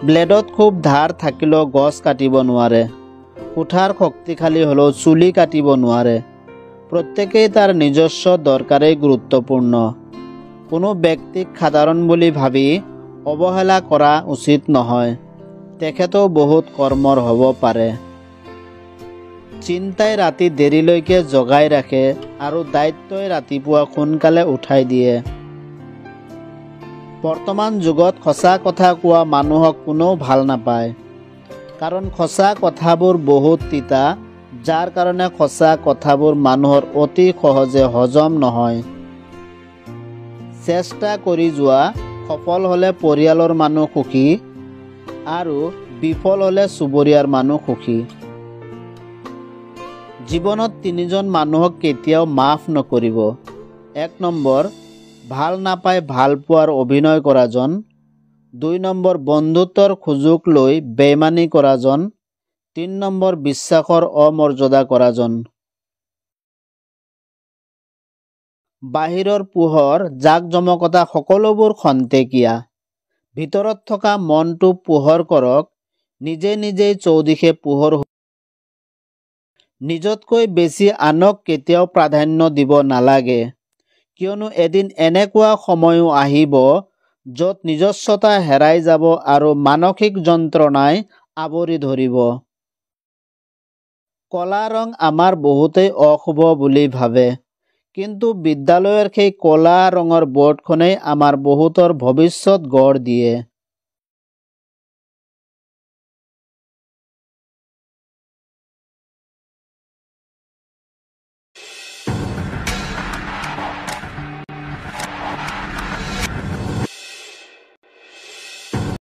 ব্লেডত খুব ধাৰ থাকিলেও গছ কাটিব নোৱাৰে। কুঠাৰ শক্তিশালী হ'লেও চুলি কাটিব নোৱাৰে। প্ৰত্যেকেই তাৰ নিজস্ব দৰকাৰেই গুৰুত্বপূৰ্ণ। কোনো ব্যক্তিক সাধাৰণ বুলি ভাবি অৱহেলা কৰা উচিত নহয়। তেখেতেও বহুত কৰ্মৰ হ'ব পাৰে। চিন্তাই ৰাতি দেৰিলৈকে জগাই ৰাখে আৰু দায়িত্বই ৰাতিপুৱা সোনকালে উঠাই দিয়ে। বৰ্তমান যুগত সঁচা কথা কোৱা মানুহক কোনেও ভাল নাপায়। কাৰণ সঁচা কথাবোৰ বহুত তিতা, যাৰ কাৰণে সঁচা কথাবোৰ মানুহৰ অতি সহজে হজম নহয়। চেষ্টা কৰি যোৱা, সফল হ'লে পৰিয়ালৰ মানুহ সুখী আৰু বিফল হ'লে চুবুৰীয়াৰ মানুহ সুখী। জীৱনত তিনিজন মানুহক কেতিয়াও মাফ নকৰিব। 1 নম্বৰ, ভাল নাপাই ভাল পোৱাৰ অভিনয় কৰাজন। 2 নম্বৰ, বন্ধুত্বৰ সুযোগ লৈ বেইমানি কৰাজন। 3 নম্বৰ, বিশ্বাসৰ অমৰ্যাদা কৰাজন। বাহিৰৰ পোহৰ, জাকজমকতা সকলোবোৰ খন্তেকীয়া। ভিতৰত থকা মনটো পোহৰ কৰক। নিজে নিজেই চৌদিশে পোহৰ। নিজতকৈ বেছি আনক কেতিয়াও প্ৰাধান্য দিব নালাগে, কিয়নো এদিন এনেকুৱা সময়ো আহিব য'ত নিজস্বতা হেৰাই যাব আৰু মানসিক যন্ত্ৰণাই আৱৰি ধৰিব। কলা ৰং আমাৰ বহুতেই অশুভ বুলি ভাবে, কিন্তু বিদ্যালয়ৰ সেই কলা ৰঙৰ বৰ্ডখনেই আমাৰ বহুতৰ ভৱিষ্যত গঢ় দিয়ে।